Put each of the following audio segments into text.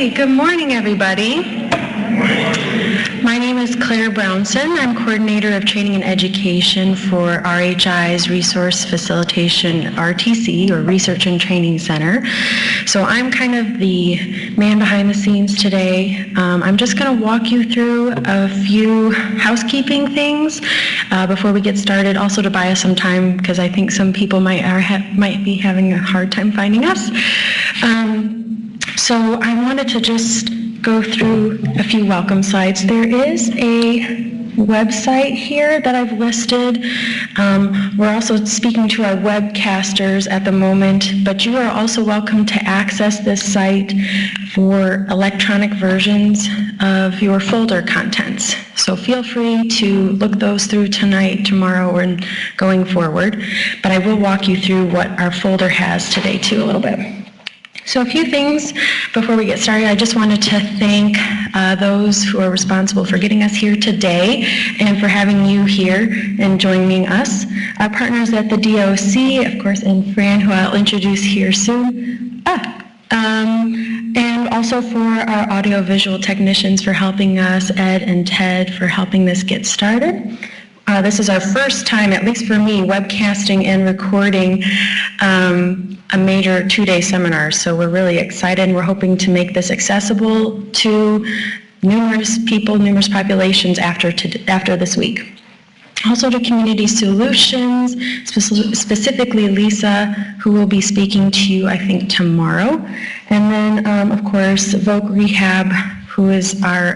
right, good morning, everybody. My name is Claire Brownson. I'm Coordinator of Training and Education for RHI's Resource Facilitation RTC, or Research and Training Center. So I'm kind of the man behind the scenes today. I'm just going to walk you through a few housekeeping things before we get started, also to buy us some time, because I think some people might be having a hard time finding us. So I wanted to just go through a few welcome slides. There is a website here that I've listed. We're also speaking to our webcasters at the moment, but you are also welcome to access this site for electronic versions of your folder contents. So feel free to look those through tonight, tomorrow, or going forward. But I will walk you through what our folder has today too a little bit. So a few things before we get started. I just wanted to thank those who are responsible for getting us here today and for having you here and joining us. Our partners at the DOC, of course, and Fran, who I'll introduce here soon. And also for our audiovisual technicians for helping us, Ed and Ted, for helping this get started. This is our first time, at least for me, webcasting and recording a major two-day seminar. So we're really excited, and we're hoping to make this accessible to numerous people, numerous populations after this week. Also to Community Solutions, specifically Lisa, who will be speaking to you, I think, tomorrow. And then, of course, Voc Rehab, who is our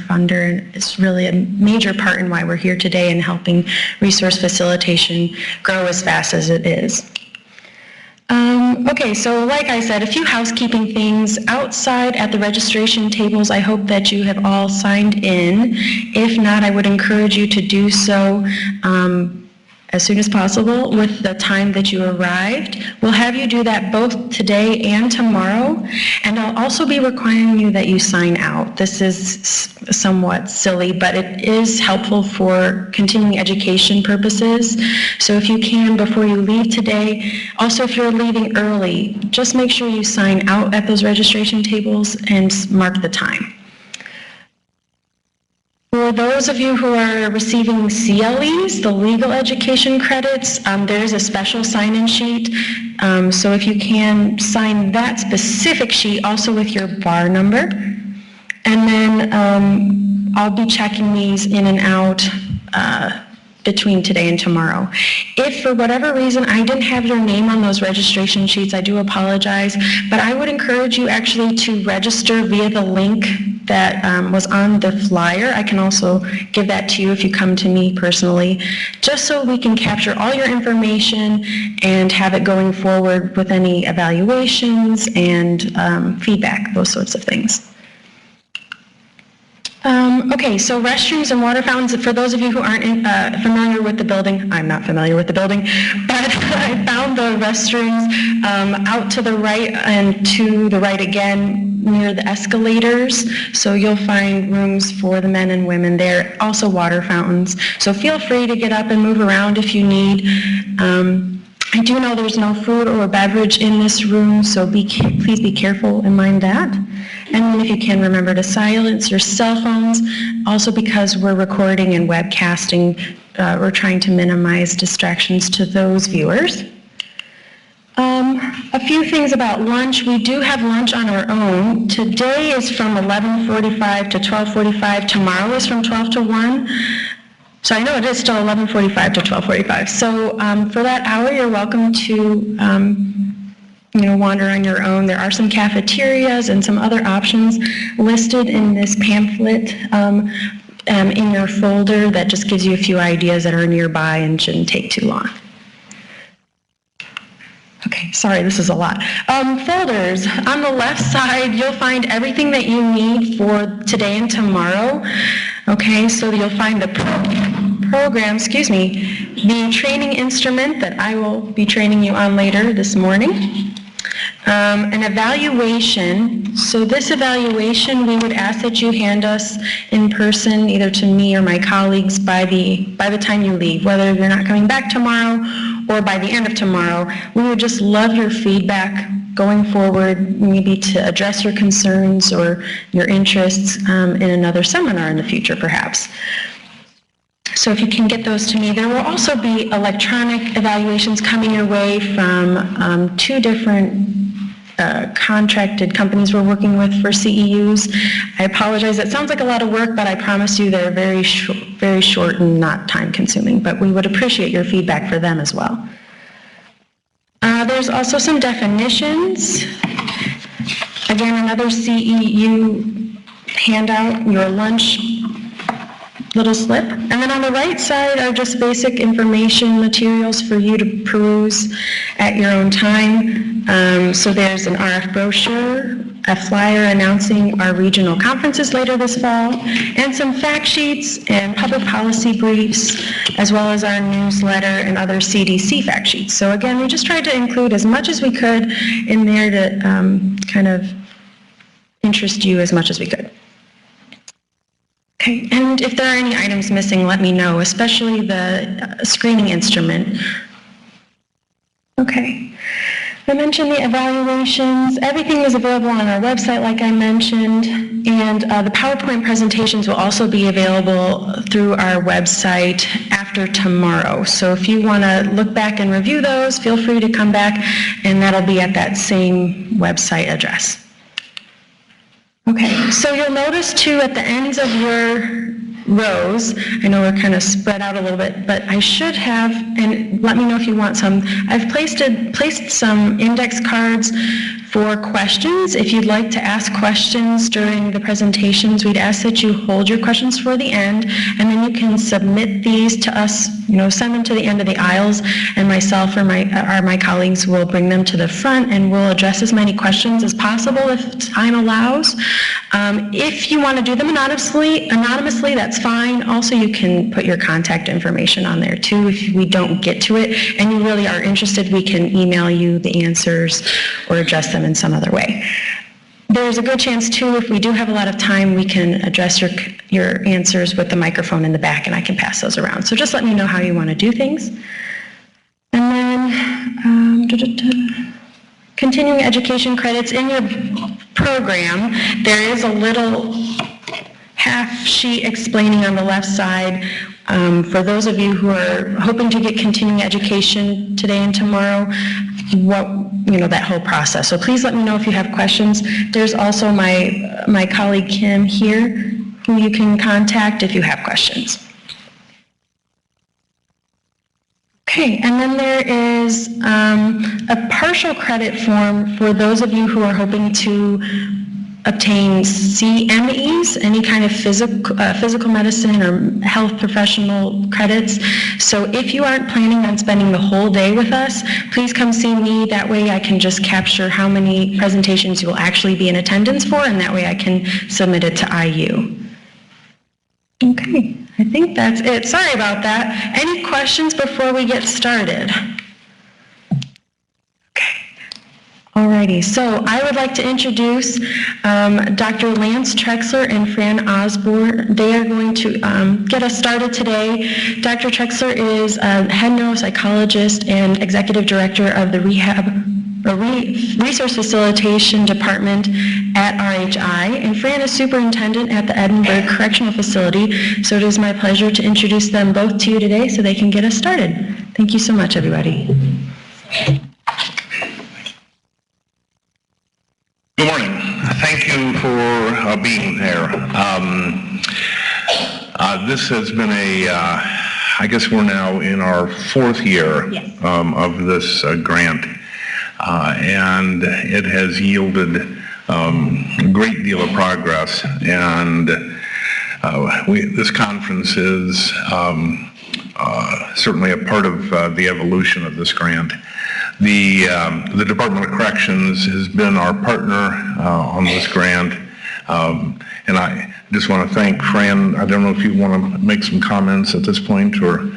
funder, and is really a major part in why we're here today and helping resource facilitation grow as fast as it is. Okay, so like I said, a few housekeeping things. Outside at the registration tables, I hope that you have all signed in. If not, I would encourage you to do so as soon as possible with the time that you arrived. We'll have you do that both today and tomorrow, and I'll also be requiring you that you sign out. This is somewhat silly, but it is helpful for continuing education purposes. So if you can, before you leave today, also if you're leaving early, just make sure you sign out at those registration tables and mark the time. For those of you who are receiving CLEs, the legal education credits, there is a special sign-in sheet. So if you can sign that specific sheet also with your bar number. And then I'll be checking these in and out between today and tomorrow. If for whatever reason I didn't have your name on those registration sheets, I do apologize, but I would encourage you actually to register via the link that was on the flyer. I can also give that to you if you come to me personally, just so we can capture all your information and have it going forward with any evaluations and feedback, those sorts of things. Okay, so restrooms and water fountains, for those of you who aren't familiar with the building, I'm not familiar with the building, but I found the restrooms out to the right and to the right again near the escalators. So you'll find rooms for the men and women there, also water fountains. So feel free to get up and move around if you need. I do know there's no food or beverage in this room, so please be careful and mind that. And then if you can, remember to silence your cell phones. Also, because we're recording and webcasting, we're trying to minimize distractions to those viewers. A few things about lunch. We do have lunch on our own. Today is from 11:45 to 12:45. Tomorrow is from 12 to 1. So I know it is still 11:45 to 12:45. So for that hour, you're welcome to wander on your own. There are some cafeterias and some other options listed in this pamphlet in your folder that just gives you a few ideas that are nearby and shouldn't take too long. Okay, sorry, this is a lot. Folders. On the left side, you'll find everything that you need for today and tomorrow. Okay, so you'll find the program, the training instrument that I will be training you on later this morning. An evaluation. So this evaluation, we would ask that you hand us in person, either to me or my colleagues, by the time you leave, whether you're not coming back tomorrow or by the end of tomorrow. We would just love your feedback going forward, maybe to address your concerns or your interests in another seminar in the future, perhaps. So if you can get those to me. There will also be electronic evaluations coming your way from 2 different contracted companies we're working with for CEUs. I apologize, it sounds like a lot of work, but I promise you they're very short and not time consuming, but we would appreciate your feedback for them as well. There's also some definitions. Again, another CEU handout, your lunch little slip. And then on the right side are just basic information materials for you to peruse at your own time. So there's an RF brochure, a flyer announcing our regional conferences later this fall, and some fact sheets and public policy briefs, as well as our newsletter and other CDC fact sheets. So again, we just tried to include as much as we could in there to kind of interest you as much as we could. Okay, and if there are any items missing, let me know, especially the screening instrument. Okay, I mentioned the evaluations. Everything is available on our website, like I mentioned, and the PowerPoint presentations will also be available through our website after tomorrow. So if you want to look back and review those, feel free to come back, and that'll be at that same website address. Okay, so you'll notice too at the ends of your rows, I know we're kind of spread out a little bit, but I should have, and let me know if you want some, I've placed some index cards for questions. If you'd like to ask questions during the presentations, we'd ask that you hold your questions for the end, and then you can submit these to us, send them to the end of the aisles, and myself or my colleagues will bring them to the front, and we'll address as many questions as possible if time allows. If you want to do them anonymously, that's fine. Also, you can put your contact information on there too if we don't get to it, and you really are interested, we can email you the answers or address them in some other way. There's a good chance too, if we do have a lot of time, we can address your answers with the microphone in the back, and I can pass those around. So just let me know how you want to do things. And then continuing education credits in your program, there is a little half sheet explaining on the left side for those of you who are hoping to get continuing education today and tomorrow, that whole process. So please let me know if you have questions. There's also my colleague Kim here who you can contact if you have questions. Okay, and then there is a partial credit form for those of you who are hoping to obtain CMEs, any kind of physical medicine or health professional credits. So if you aren't planning on spending the whole day with us, please come see me. That way I can just capture how many presentations you will actually be in attendance for, and that way I can submit it to IU. Okay, I think that's it. Sorry about that. Any questions before we get started? Alrighty, so I would like to introduce Dr. Lance Trexler and Fran Osborne. They are going to get us started today. Dr. Trexler is head neuropsychologist and executive director of the Resource Facilitation Department at RHI, and Fran is superintendent at the Edinburgh Correctional Facility. So it is my pleasure to introduce them both to you today so they can get us started. Thank you so much, everybody. Good morning. Thank you for being there. This has been I guess we're now in our 4th year of this grant, and it has yielded a great deal of progress, and this conference is certainly a part of the evolution of this grant. The Department of Corrections has been our partner on this grant, and I just want to thank Fran. I don't know if you want to make some comments at this point, or...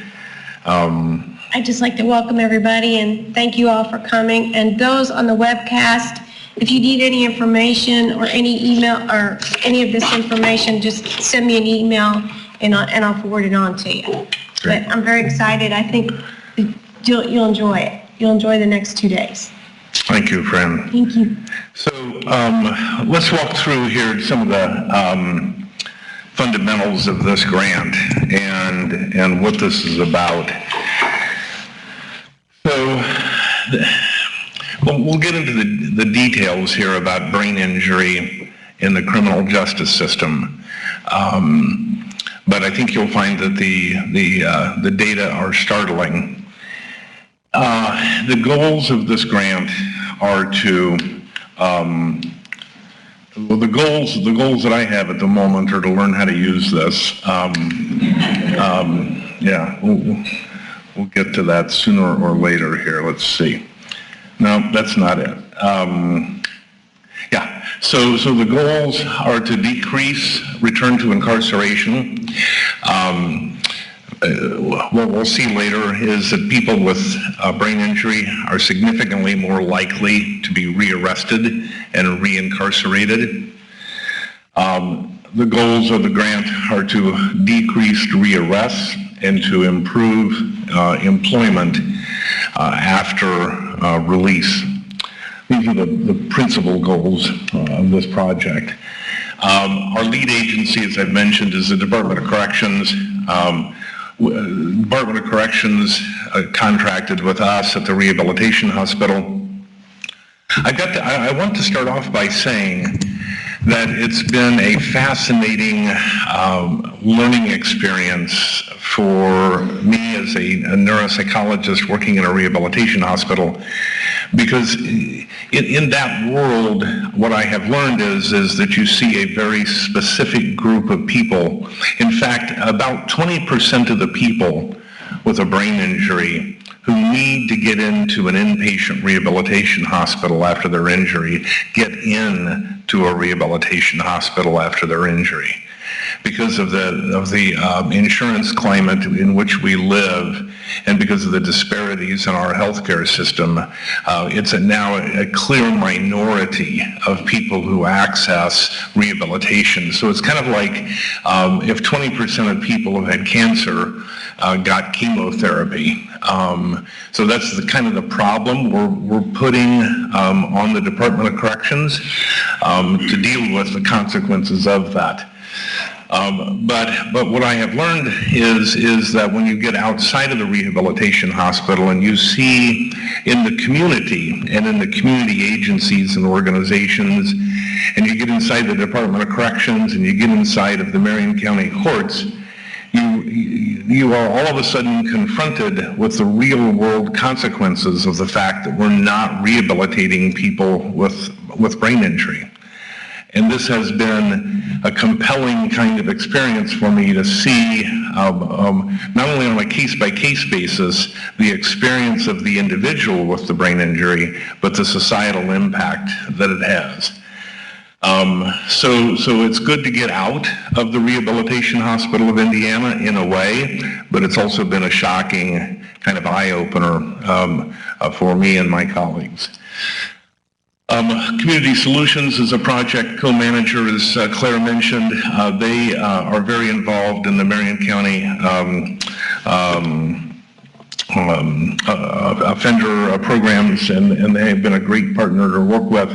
I'd just like to welcome everybody and thank you all for coming. And those on the webcast, if you need any information or any email or any of this information, just send me an email and I'll forward it on to you. Great. But I'm very excited. I think you'll enjoy it. You'll enjoy the next 2 days. Thank you, Fran. Thank you. So let's walk through here some of the fundamentals of this grant and what this is about. So we'll get into the details here about brain injury in the criminal justice system. But I think you'll find that the data are startling. The goals of this grant are to, well, the goals that I have at the moment are to learn how to use this. Yeah, we'll get to that sooner or later here. Let's see. No, that's not it. Yeah, so the goals are to decrease return to incarceration. What we'll see later is that people with brain injury are significantly more likely to be rearrested and reincarcerated. The goals of the grant are to decrease rearrests and to improve employment after release. These are the principal goals of this project. Our lead agency, as I've mentioned, is the Department of Corrections. Department of Corrections contracted with us at the rehabilitation hospital. I want to start off by saying that it's been a fascinating learning experience for me as a neuropsychologist working in a rehabilitation hospital, because in that world, what I have learned is that you see a very specific group of people. In fact, about 20% of the people with a brain injury who need to get into an inpatient rehabilitation hospital after their injury get into a rehabilitation hospital after their injury. Because of the insurance climate in which we live, and because of the disparities in our healthcare system, it's now a clear minority of people who access rehabilitation. So it's kind of like if 20% of people who had cancer got chemotherapy. So that's kind of the problem we're putting on the Department of Corrections to deal with the consequences of that. But what I have learned is that when you get outside of the rehabilitation hospital and you see in the community and in the community agencies and organizations, and you get inside the Department of Corrections and you get inside of the Marion County courts, you are all of a sudden confronted with the real world consequences of the fact that we're not rehabilitating people with brain injury. And this has been a compelling kind of experience for me to see, not only on a case-by-case basis, the experience of the individual with the brain injury, but the societal impact that it has. So it's good to get out of the Rehabilitation Hospital of Indiana in a way, but it's also been a shocking kind of eye-opener for me and my colleagues. Community Solutions is a project co-manager, as Claire mentioned. They are very involved in the Marion County offender programs, and they have been a great partner to work with.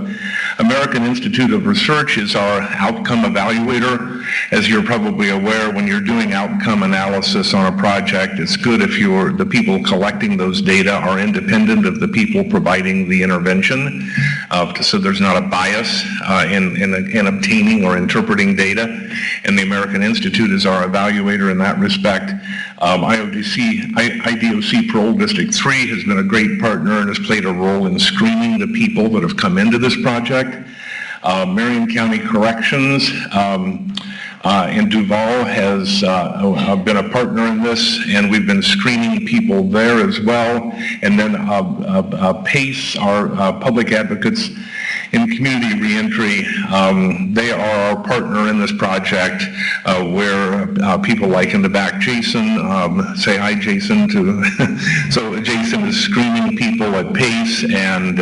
American Institute of Research is our outcome evaluator. As you're probably aware, when you're doing outcome analysis on a project, it's good if the people collecting those data are independent of the people providing the intervention, so there's not a bias in obtaining or interpreting data. And the American Institute is our evaluator in that respect. IDOC Parole District 3 has been a great partner and has played a role in screening the people that have come into this project. Marion County Corrections in Duval has been a partner in this, and we've been screening people there as well. And then PACE, our public advocates in community reentry, they are our partner in this project, where people like in the back, Jason, say hi, Jason. So Jason is screening people at PACE and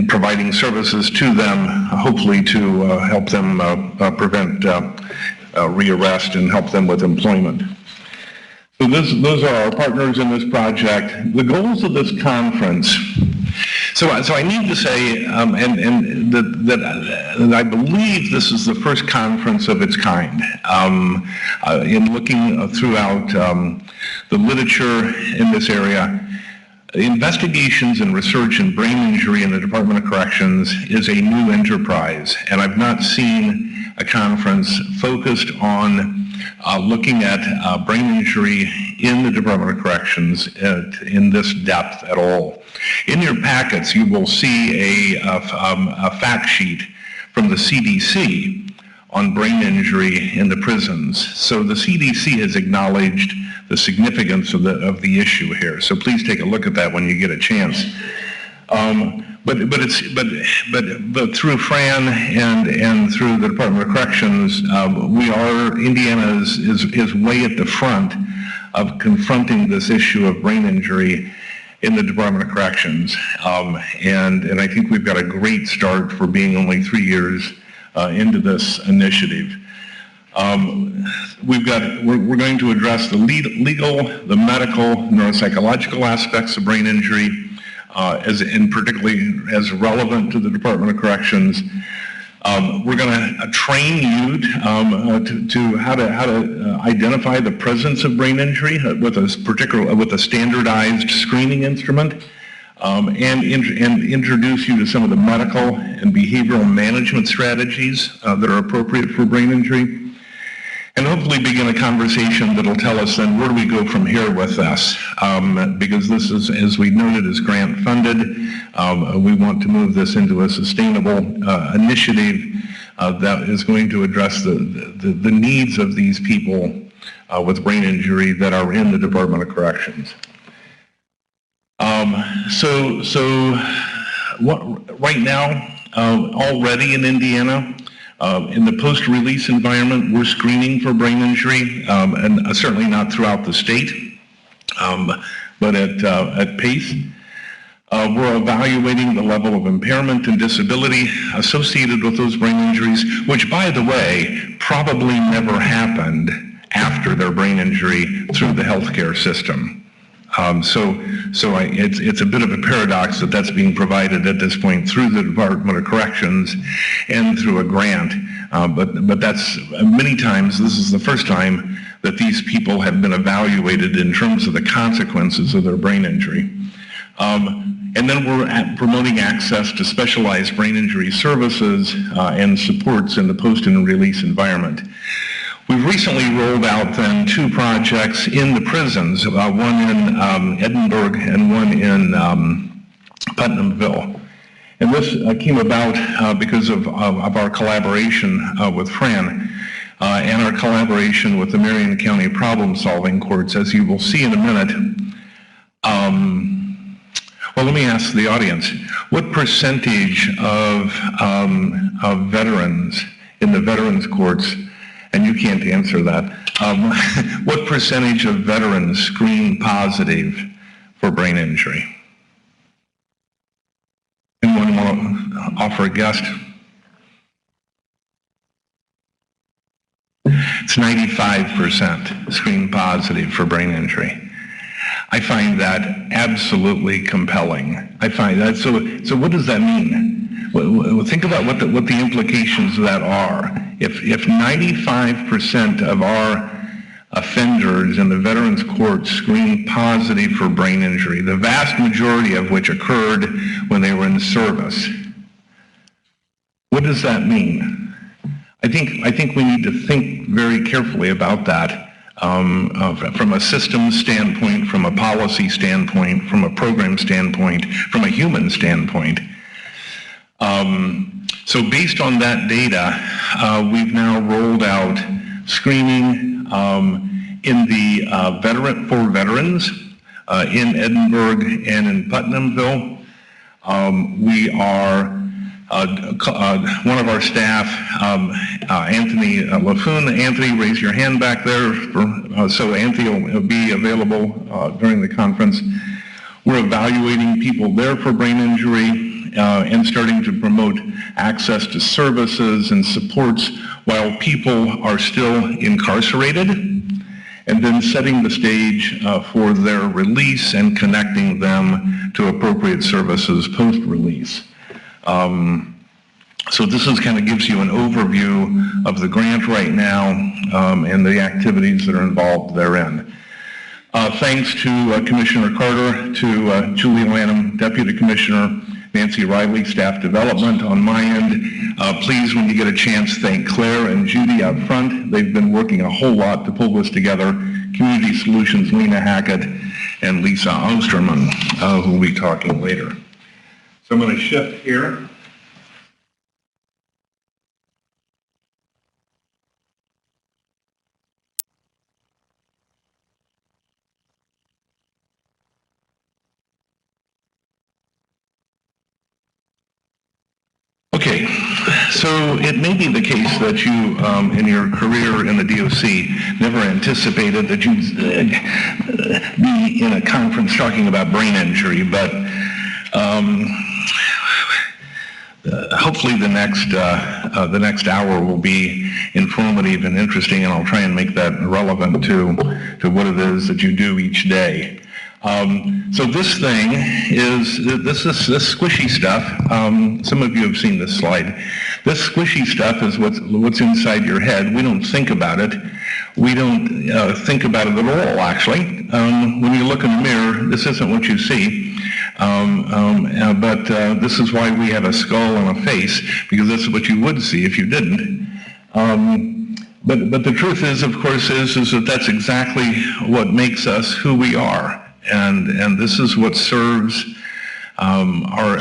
providing services to them, hopefully to help them prevent rearrest and help them with employment. So those are our partners in this project. The goals of this conference. So I need to say, that I believe this is the first conference of its kind. In looking throughout the literature in this area, investigations and research in brain injury in the Department of Corrections is a new enterprise, and I've not seen a conference focused on looking at brain injury in the Department of Corrections in this depth at all. In your packets, you will see a fact sheet from the CDC on brain injury in the prisons. So the CDC has acknowledged the significance of the issue here. So please take a look at that when you get a chance. But through Fran and through the Department of Corrections, Indiana is way at the front of confronting this issue of brain injury in the Department of Corrections. And I think we've got a great start for being only 3 years into this initiative. We're going to address the legal, the medical, neuropsychological aspects of brain injury, and particularly as relevant to the Department of Corrections. We're going to train you to how to identify the presence of brain injury with a standardized screening instrument, and introduce you to some of the medical and behavioral management strategies that are appropriate for brain injury. And hopefully begin a conversation that'll tell us then where do we go from here with this, because this is, as we noted, is grant funded. We want to move this into a sustainable initiative that is going to address the needs of these people with brain injury that are in the Department of Corrections. Right now, already in Indiana, in the post-release environment, we're screening for brain injury, and certainly not throughout the state, but at PACE. We're evaluating the level of impairment and disability associated with those brain injuries, which, by the way, probably never happened after their brain injury through the healthcare system. It's a bit of a paradox that that's being provided at this point through the Department of Corrections and through a grant. But that's many times, this is the first time that these people have been evaluated in terms of the consequences of their brain injury. And then we're promoting access to specialized brain injury services and supports in the post and release environment. We've recently rolled out then 2 projects in the prisons, one in Edinburgh and one in Putnamville. And this came about because of our collaboration with Fran and our collaboration with the Marion County Problem-Solving Courts, as you will see in a minute. Well, let me ask the audience, what percentage of veterans in the Veterans Courts, and you can't answer that, what percentage of veterans screen positive for brain injury? Anyone want to offer a guess? It's 95% screen positive for brain injury. I find that absolutely compelling. I find that, so what does that mean? Well, think about what the implications of that are. If 95% of our offenders in the Veterans Court screen positive for brain injury, the vast majority of which occurred when they were in service, what does that mean? I think we need to think very carefully about that. From a systems standpoint, from a policy standpoint, from a program standpoint, from a human standpoint. So based on that data, we've now rolled out screening in the for veterans in Edinburgh and in Putnamville. We are one of our staff, Anthony LaFoon. Anthony, raise your hand back there. So Anthony will be available during the conference. We're evaluating people there for brain injury and starting to promote access to services and supports while people are still incarcerated and then setting the stage for their release and connecting them to appropriate services post-release. So this is kind of gives you an overview of the grant right now and the activities that are involved therein. Thanks to Commissioner Carter, to Julie Lanham, Deputy Commissioner, Nancy Riley, Staff Development on my end. Please, when you get a chance, thank Claire and Judy out front. They've been working a whole lot to pull this together. Community Solutions, Lena Hackett, and Lisa Osterman, who will be talking later. So I'm going to shift here. Okay, so it may be the case that you, in your career in the DOC, never anticipated that you'd be in a conference talking about brain injury, but hopefully the next hour will be informative and interesting, and I'll try and make that relevant to what it is that you do each day. So this thing is, this squishy stuff, some of you have seen this slide. This squishy stuff is what's inside your head. We don't think about it. We don't think about it at all, actually. When you look in the mirror, this isn't what you see. But this is why we have a skull and a face, because this is what you would see if you didn't. But the truth is, of course, is that that's exactly what makes us who we are. And this is what serves our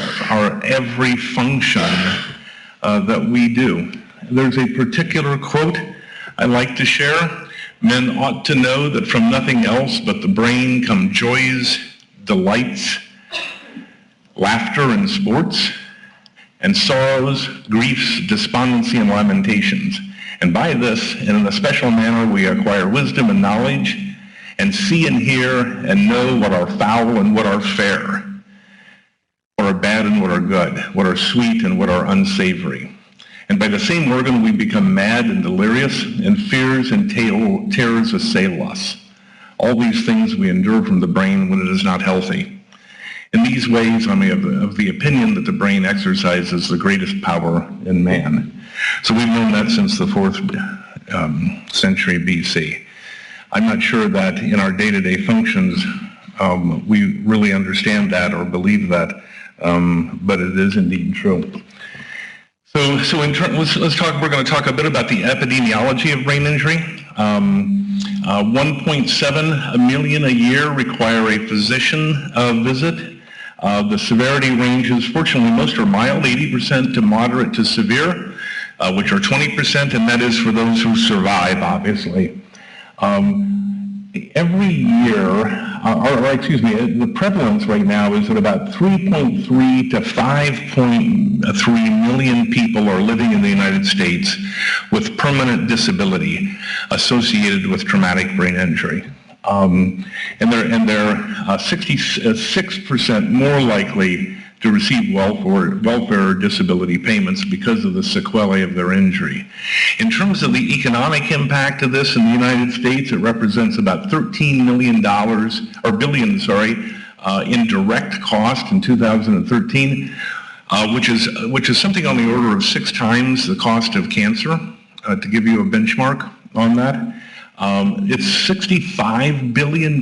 every function that we do. There's a particular quote I like to share. Men ought to know that from nothing else but the brain come joys, delights, laughter and sports, and sorrows, griefs, despondency, and lamentations. And by this, and in a special manner, we acquire wisdom and knowledge, and see and hear and know what are foul and what are fair, what are bad and what are good, what are sweet and what are unsavory. And by the same organ we become mad and delirious, and fears and terrors assail us. All these things we endure from the brain when it is not healthy. In these ways, I'm of the opinion that the brain exercises the greatest power in man. So we've known that since the 4th century BC. I'm not sure that in our day-to-day functions we really understand that or believe that, but it is indeed true. So let's talk. We're going to talk a bit about the epidemiology of brain injury. 1.7 million a year require a physician visit. The severity ranges, fortunately, most are mild, 80% to moderate to severe, which are 20%, and that is for those who survive, obviously. Every year, the prevalence right now is at about 3.3 to 5.3 million people are living in the United States with permanent disability associated with traumatic brain injury. And they're 66% more likely to receive welfare or disability payments because of the sequelae of their injury. In terms of the economic impact of this in the United States, it represents about $13 billion, in direct cost in 2013, which is something on the order of 6 times the cost of cancer, to give you a benchmark on that. It's $65 billion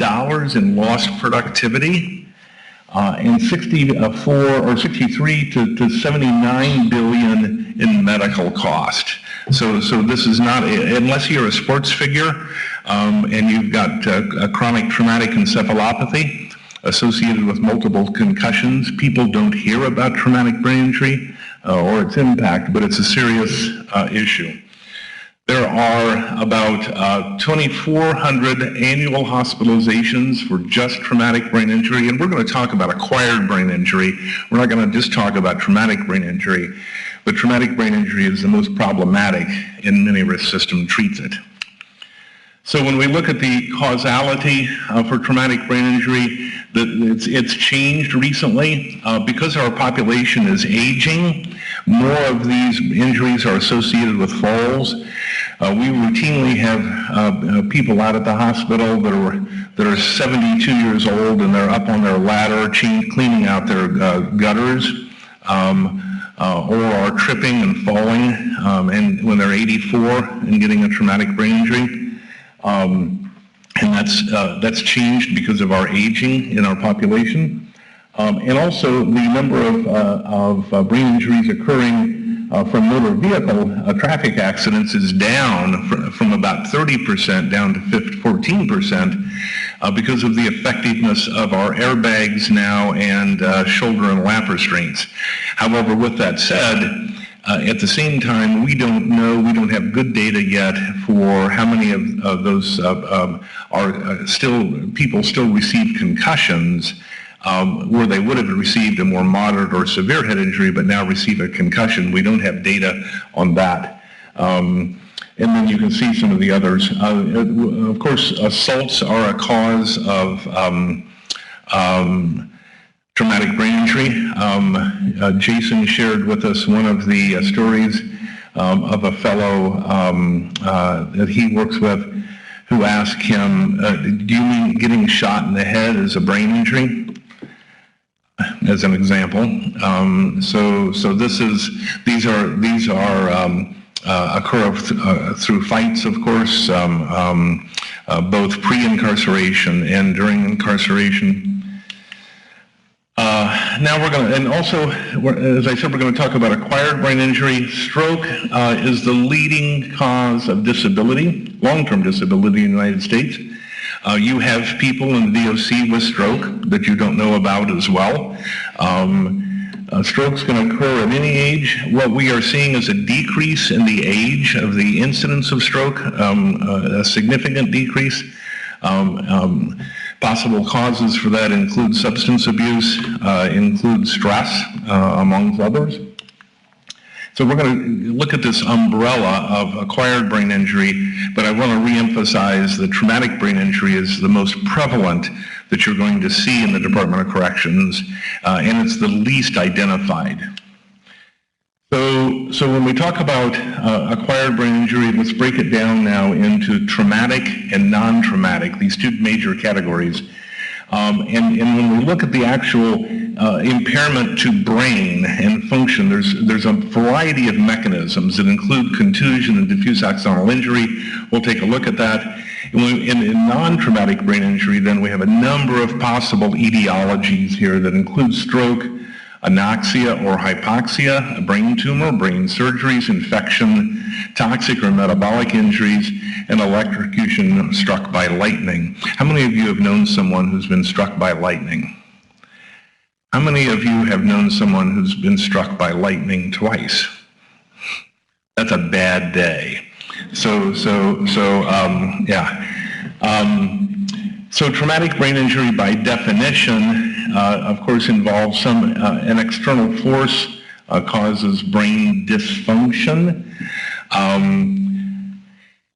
in lost productivity. And 63 to 79 billion in medical cost. So this is not, unless you're a sports figure and you've got a chronic traumatic encephalopathy associated with multiple concussions, people don't hear about traumatic brain injury or its impact, but it's a serious issue. There are about 2,400 annual hospitalizations for just traumatic brain injury, and we're going to talk about acquired brain injury. We're not going to just talk about traumatic brain injury, but traumatic brain injury is the most problematic, and many risk system treats it. So when we look at the causality for traumatic brain injury, it's changed recently. Because our population is aging, more of these injuries are associated with falls. We routinely have people out at the hospital that are 72 years old, and they're up on their ladder cleaning out their gutters, or are tripping and falling, and when they're 84 and getting a traumatic brain injury. And that's changed because of our aging in our population. And also the number of brain injuries occurring from motor vehicle traffic accidents is down from about 30% down to 14% because of the effectiveness of our airbags now and shoulder and lap restraints. However, with that said, at the same time, we don't have good data yet for how many of those people still receive concussions where they would have received a more moderate or severe head injury but now receive a concussion. We don't have data on that. And then you can see some of the others. Of course, assaults are a cause of traumatic brain injury. Jason shared with us one of the stories of a fellow that he works with who asked him, do you mean getting shot in the head is a brain injury? As an example. So these occur through fights, of course, both pre-incarceration and during incarceration. Now we're going to, and also, as I said, we're going to talk about acquired brain injury. Stroke is the leading cause of disability, long-term disability in the United States. You have people in the DOC with stroke that you don't know about as well. Stroke's going to occur at any age. What we are seeing is a decrease in the age of the incidence of stroke, a significant decrease. Possible causes for that include substance abuse, include stress, amongst others. So we're going to look at this umbrella of acquired brain injury, but I want to reemphasize that traumatic brain injury is the most prevalent that you're going to see in the Department of Corrections, and it's the least identified. So when we talk about acquired brain injury, let's break it down now into traumatic and non-traumatic, these two major categories. And when we look at the actual impairment to brain and function, there's a variety of mechanisms that include contusion and diffuse axonal injury. We'll take a look at that. In non-traumatic brain injury, then we have a number of possible etiologies here that include stroke, anoxia or hypoxia, a brain tumor, brain surgeries, infection, toxic or metabolic injuries, and electrocution struck by lightning. How many of you have known someone who's been struck by lightning? How many of you have known someone who's been struck by lightning twice? That's a bad day. So traumatic brain injury by definition, of course, involves an external force, causes brain dysfunction.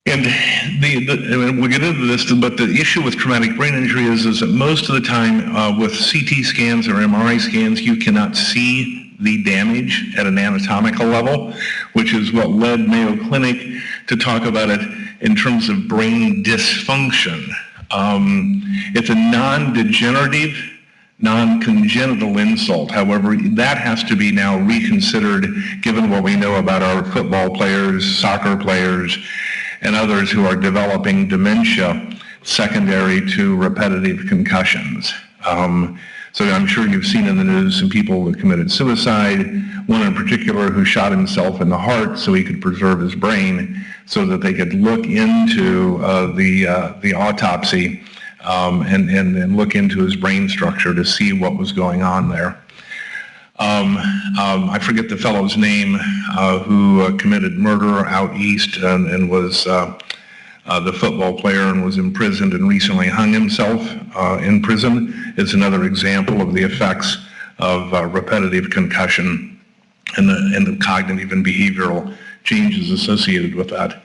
And we'll get into this, but the issue with traumatic brain injury is that most of the time with CT scans or MRI scans, you cannot see the damage at an anatomical level, which is what led Mayo Clinic to talk about it in terms of brain dysfunction. It's a non-degenerative, non-congenital insult. However, that has to be now reconsidered given what we know about our football players, soccer players, and others who are developing dementia secondary to repetitive concussions. So I'm sure you've seen in the news some people that committed suicide, one in particular who shot himself in the heart so he could preserve his brain so that they could look into the autopsy and look into his brain structure to see what was going on there. I forget the fellow's name who committed murder out east and was the football player and was imprisoned and recently hung himself in prison. Is another example of the effects of repetitive concussion and the cognitive and behavioral changes associated with that.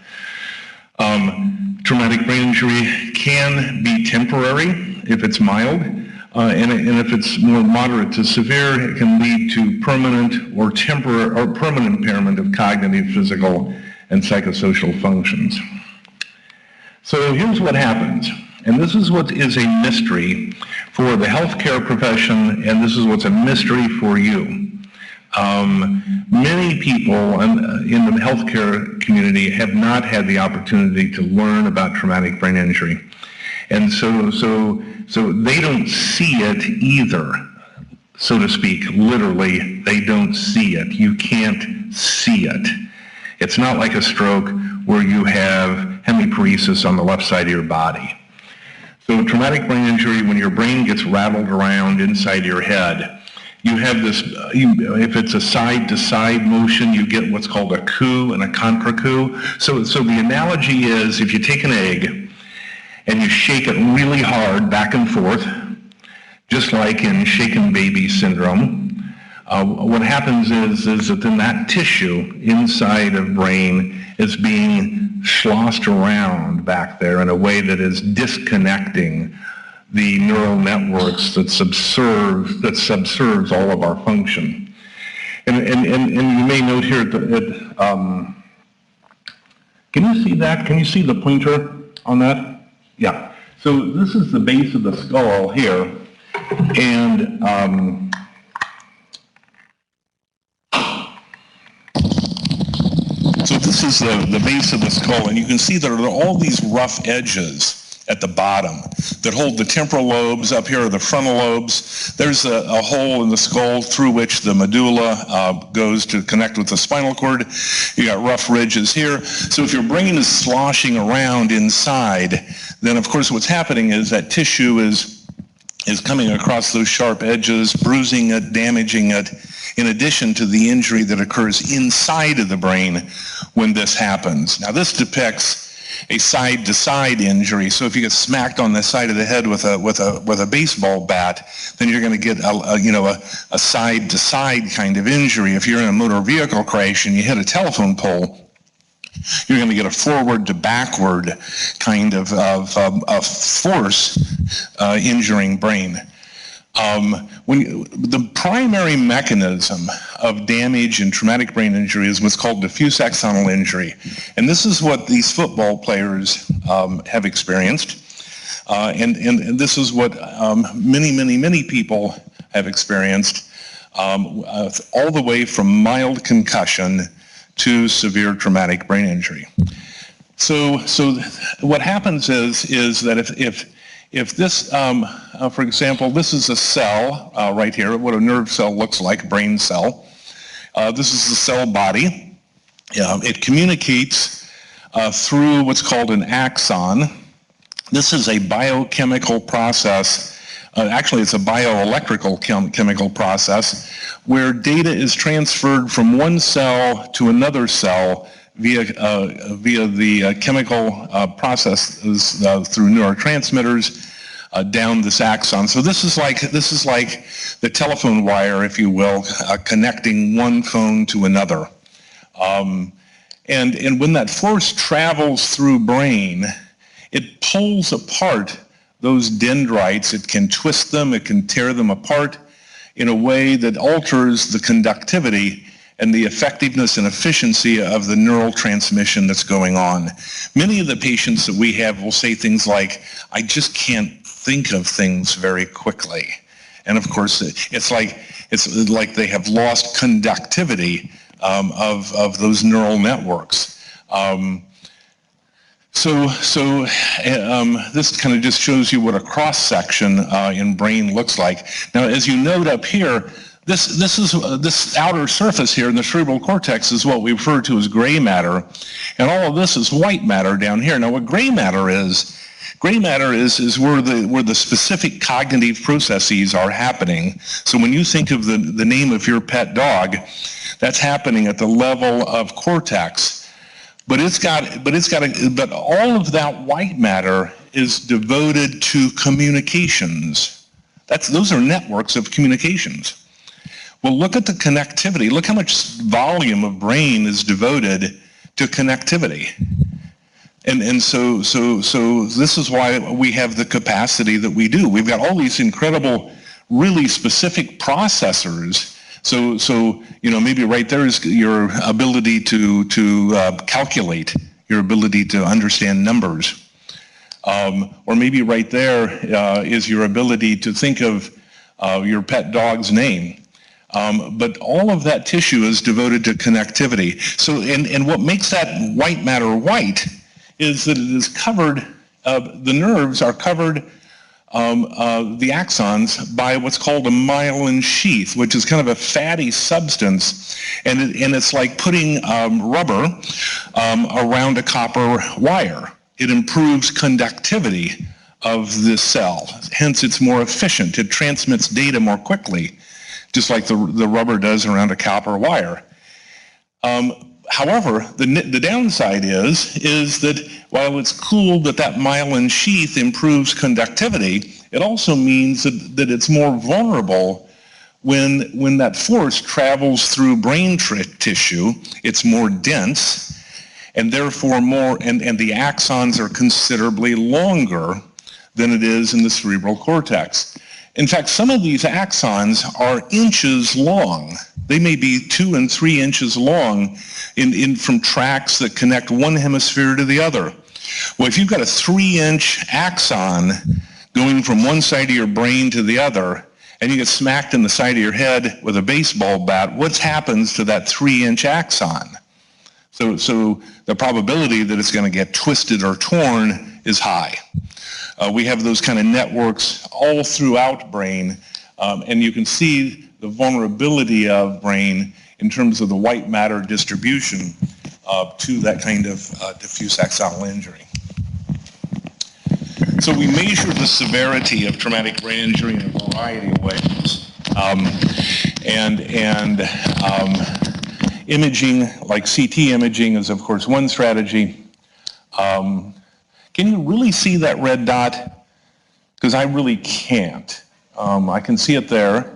Traumatic brain injury can be temporary if it's mild, and if it's more moderate to severe, it can lead to permanent or permanent impairment of cognitive, physical, and psychosocial functions. So here's what happens, and this is what is a mystery for the healthcare profession, and this is what's a mystery for you. Many people in the healthcare community have not had the opportunity to learn about traumatic brain injury. And so they don't see it either, so to speak. Literally, they don't see it. You can't see it. It's not like a stroke where you have hemiparesis on the left side of your body. So traumatic brain injury, when your brain gets rattled around inside your head, you have this, if it's a side-to-side motion, you get what's called a coup and a contre-coup. So the analogy is, if you take an egg and you shake it really hard back and forth, just like in shaken baby syndrome, what happens is that then that tissue inside of brain is being sloshing around back there in a way that is disconnecting the neural networks that subserves all of our function. And you may note here that, can you see that? Can you see the pointer on that? Yeah. So this is the base of the skull here, and so this is the base of the skull, and you can see there are all these rough edges at the bottom that hold the temporal lobes. Up here are the frontal lobes. There's a hole in the skull through which the medulla goes to connect with the spinal cord. You got rough ridges here. So if your brain is sloshing around inside, then of course what's happening is that tissue is coming across those sharp edges, bruising it, damaging it, in addition to the injury that occurs inside of the brain when this happens. Now this depicts a side-to-side injury. So if you get smacked on the side of the head with a baseball bat, then you're going to get a side-to-side kind of injury. If you're in a motor vehicle crash and you hit a telephone pole, you're going to get a forward to backward kind of force injuring brain. The primary mechanism of damage in traumatic brain injury is what's called diffuse axonal injury. And this is what these football players have experienced. And this is what many people have experienced, all the way from mild concussion to severe traumatic brain injury. So what happens is that if this, for example, this is a cell right here, what a nerve cell looks like, brain cell. This is the cell body. It communicates through what's called an axon. This is a biochemical process. Actually, it's a bioelectrical chemical process where data is transferred from one cell to another cell via the chemical processes through neurotransmitters down this axon. So this is like the telephone wire, if you will, connecting one phone to another. And when that force travels through brain, it pulls apart those dendrites. It can twist them, it can tear them apart in a way that alters the conductivity and the effectiveness and efficiency of the neural transmission that's going on. Many of the patients that we have will say things like, I just can't think of things very quickly. And of course, it's like they have lost conductivity of those neural networks. This kind of just shows you what a cross-section in brain looks like. Now, as you note up here, this outer surface here in the cerebral cortex is what we refer to as gray matter, and all of this is white matter down here. Now, what gray matter is where the specific cognitive processes are happening. So when you think of the name of your pet dog, that's happening at the level of cortex. But all of that white matter is devoted to communications. Those are networks of communications. Well, look at the connectivity. Look how much volume of brain is devoted to connectivity. And so this is why we have the capacity that we do. We've got all these incredible, really specific processors So maybe right there is your ability to calculate, your ability to understand numbers. Or maybe right there is your ability to think of your pet dog's name. But all of that tissue is devoted to connectivity. So, and what makes that white matter white is that it is covered, the nerves are covered, the axons, by what's called a myelin sheath, which is kind of a fatty substance, and it's like putting rubber around a copper wire. It improves conductivity of this cell, hence it's more efficient. It transmits data more quickly, just like the rubber does around a copper wire. However, the downside is that while it's cool that myelin sheath improves conductivity, it also means that it's more vulnerable when that force travels through brain tissue. It's more dense, and therefore and the axons are considerably longer than it is in the cerebral cortex. In fact, some of these axons are inches long. They may be 2 and 3 inches long from tracks that connect one hemisphere to the other. Well, if you've got a 3-inch axon going from one side of your brain to the other, and you get smacked in the side of your head with a baseball bat, what happens to that 3-inch axon? So the probability that it's going to get twisted or torn is high. We have those kind of networks all throughout brain, and you can see the vulnerability of brain in terms of the white matter distribution to that kind of diffuse axonal injury. So we measure the severity of traumatic brain injury in a variety of ways. Imaging, like CT imaging, is of course one strategy. Can you really see that red dot? Because I really can't. I can see it there,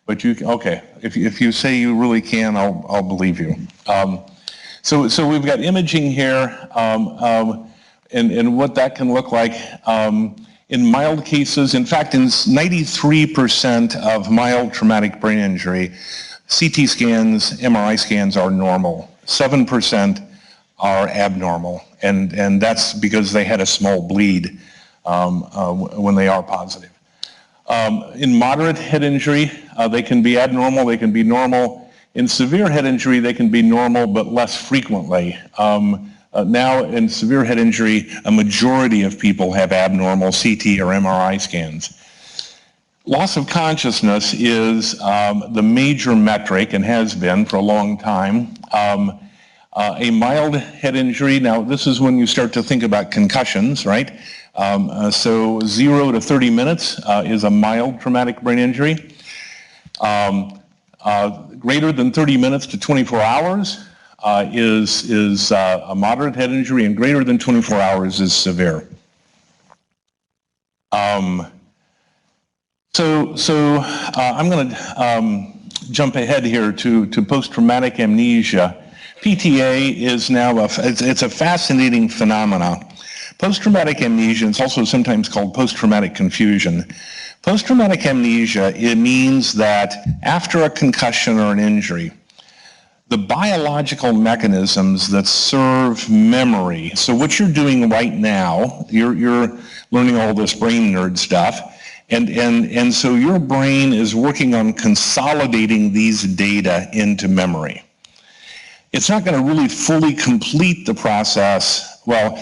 but okay. If you say you really can, I'll believe you. So we've got imaging here, and what that can look like in mild cases. In fact, in 93% of mild traumatic brain injury, CT scans, MRI scans are normal. 7% are abnormal, and that's because they had a small bleed when they are positive. In moderate head injury, they can be abnormal, they can be normal. In severe head injury, they can be normal, but less frequently. Now, in severe head injury, a majority of people have abnormal CT or MRI scans. Loss of consciousness is the major metric, and has been for a long time. A mild head injury, now this is when you start to think about concussions, right? So 0 to 30 minutes is a mild traumatic brain injury. Greater than 30 minutes to 24 hours is a moderate head injury, and greater than 24 hours is severe. So I'm going to jump ahead here to post-traumatic amnesia. PTA is now it's a fascinating phenomenon. Post-traumatic amnesia is also sometimes called post-traumatic confusion. Post-traumatic amnesia, it means that after a concussion or an injury, the biological mechanisms that serve memory, so what you're doing right now, you're learning all this brain nerd stuff, and so your brain is working on consolidating these data into memory. It's not going to really fully complete the process. Well,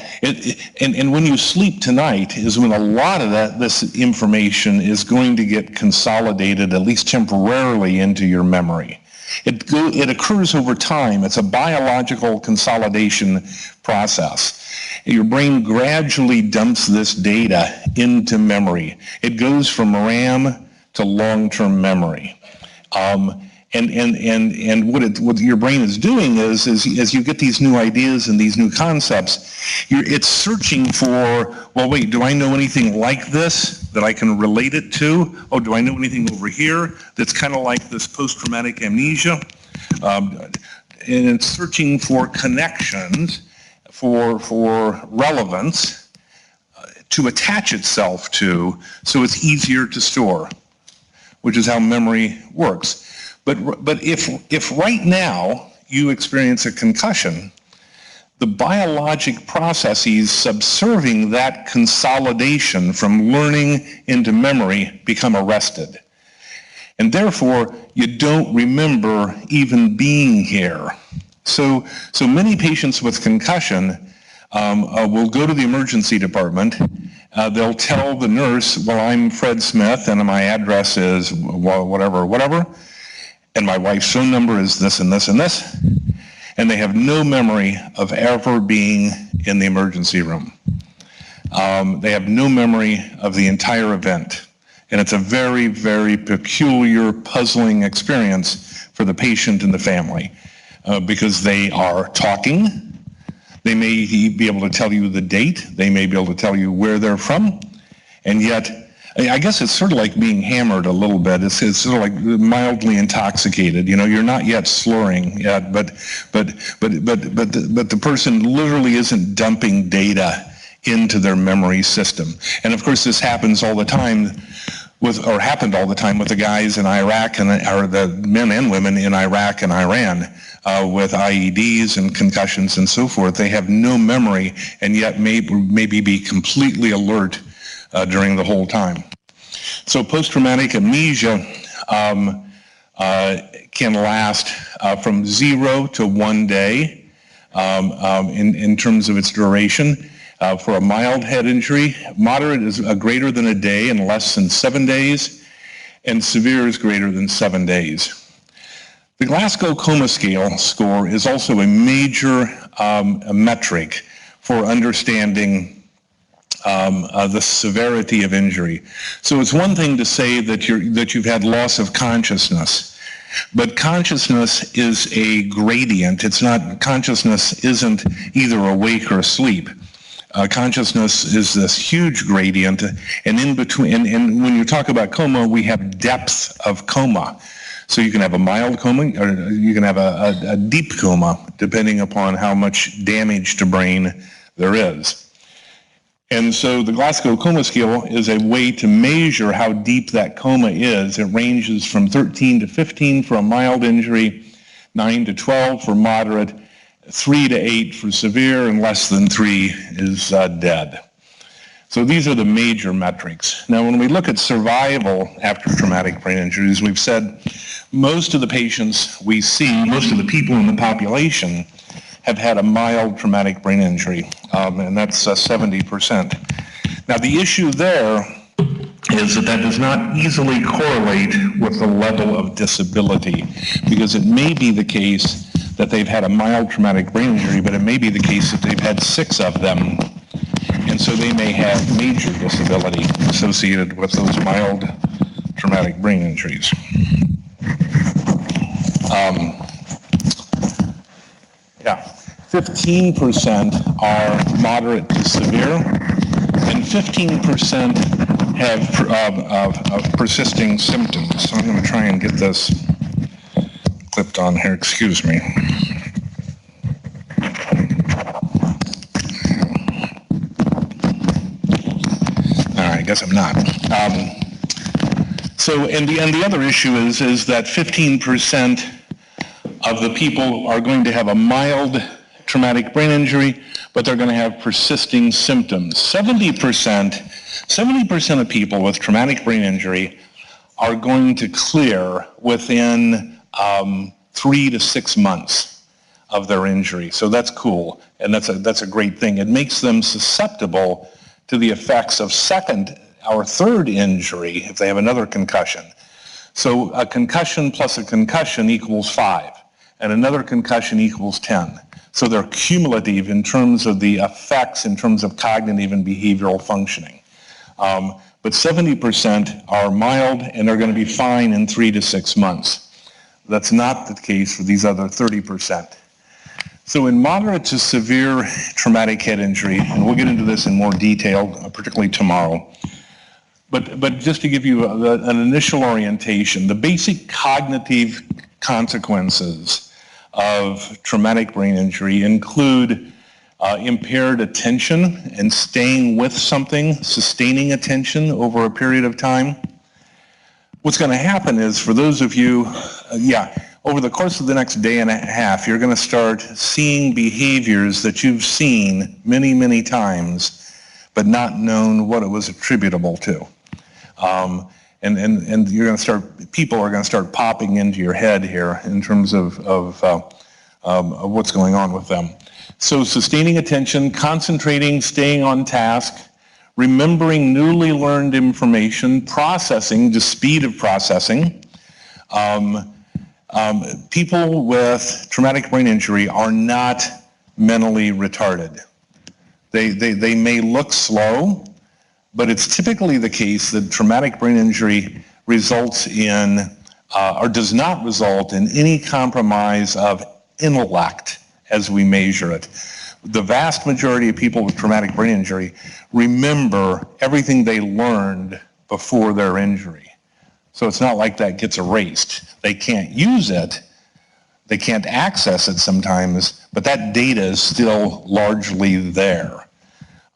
and when you sleep tonight is when a lot of this information is going to get consolidated, at least temporarily, into your memory. It occurs over time. It's a biological consolidation process. Your brain gradually dumps this data into memory. It goes from RAM to long-term memory. And what your brain is doing is as you get these new ideas and these new concepts, it's searching for, well, wait, do I know anything like this that I can relate it to? Oh, do I know anything over here that's kind of like this post-traumatic amnesia? And it's searching for connections, for relevance to attach itself to, so it's easier to store, which is how memory works. But if right now you experience a concussion, the biologic processes subserving that consolidation from learning into memory become arrested. And therefore, you don't remember even being here. So many patients with concussion will go to the emergency department. They'll tell the nurse, well, I'm Fred Smith, and my address is whatever, and my wife's phone number is this and this and this. And they have no memory of ever being in the emergency room. They have no memory of the entire event. And it's a very, very peculiar, puzzling experience for the patient and the family because they are talking. They may be able to tell you the date. They may be able to tell you where they're from. And yet, I guess it's sort of like being hammered a little bit. It's sort of like mildly intoxicated. You know, you're not yet slurring yet, but the person literally isn't dumping data into their memory system. And of course, this happens all the time happened all the time with the guys in Iraq or the men and women in Iraq and Iran with IEDs and concussions and so forth. They have no memory and yet maybe be completely alert during the whole time. So post-traumatic amnesia can last from 0 to 1 day in terms of its duration. For a mild head injury, moderate is greater than a day and less than 7 days, and severe is greater than 7 days. The Glasgow Coma Scale score is also a major metric for understanding the severity of injury. So it's one thing to say that you've had loss of consciousness, but consciousness is a gradient. Consciousness isn't either awake or asleep. Consciousness is this huge gradient, and in between, and when you talk about coma, we have depth of coma. So you can have a mild coma, or you can have a deep coma, depending upon how much damage to brain there is. And so the Glasgow Coma Scale is a way to measure how deep that coma is. It ranges from 13 to 15 for a mild injury, 9 to 12 for moderate, 3 to 8 for severe, and less than 3 is dead. So these are the major metrics. Now, when we look at survival after traumatic brain injuries, we've said most of the patients we see, most of the people in the population have had a mild traumatic brain injury, and that's 70%. Now, the issue there is that does not easily correlate with the level of disability, because it may be the case that they've had a mild traumatic brain injury, but it may be the case that they've had 6 of them, and so they may have major disability associated with those mild traumatic brain injuries. 15% are moderate to severe, and 15% have persisting symptoms. So I'm going to try and get this clipped on here. Excuse me. I guess I'm not. And the other issue is that 15% of the people are going to have a mild traumatic brain injury, but they're going to have persisting symptoms. 70% of people with traumatic brain injury are going to clear within 3 to 6 months of their injury. So that's cool, and that's a great thing. It makes them susceptible to the effects of second or third injury if they have another concussion. So a concussion plus a concussion equals 5, and another concussion equals 10. So they're cumulative in terms of the effects, in terms of cognitive and behavioral functioning. But 70% are mild, and they're going to be fine in 3 to 6 months. That's not the case for these other 30%. So in moderate to severe traumatic head injury, and we'll get into this in more detail, particularly tomorrow, but just to give you an initial orientation, the basic cognitive consequences of traumatic brain injury include impaired attention and staying with something, sustaining attention over a period of time, what's going to happen is, for those of you, over the course of the next day and a half, you're going to start seeing behaviors that you've seen many, many times, but not known what it was attributable to. And you're going to start, people are going to start popping into your head here in terms of what's going on with them. So sustaining attention, concentrating, staying on task, remembering newly learned information, processing, just speed of processing. People with traumatic brain injury are not mentally retarded. They may look slow, but it's typically the case that traumatic brain injury results in, or does not result in, any compromise of intellect as we measure it. The vast majority of people with traumatic brain injury remember everything they learned before their injury. So it's not like that gets erased. They can't use it, they can't access it sometimes, but that data is still largely there.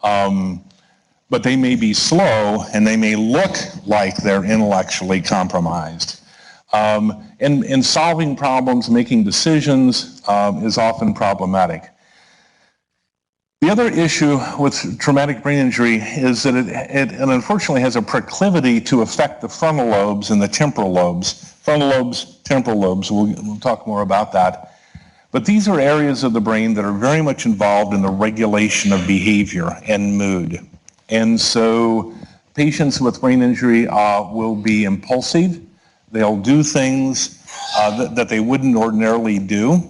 But they may be slow and they may look like they're intellectually compromised. And solving problems, making decisions is often problematic. The other issue with traumatic brain injury is that it unfortunately has a proclivity to affect the frontal lobes and the temporal lobes. Frontal lobes, temporal lobes, we'll talk more about that. But these are areas of the brain that are very much involved in the regulation of behavior and mood. And so patients with brain injury will be impulsive. They'll do things that they wouldn't ordinarily do.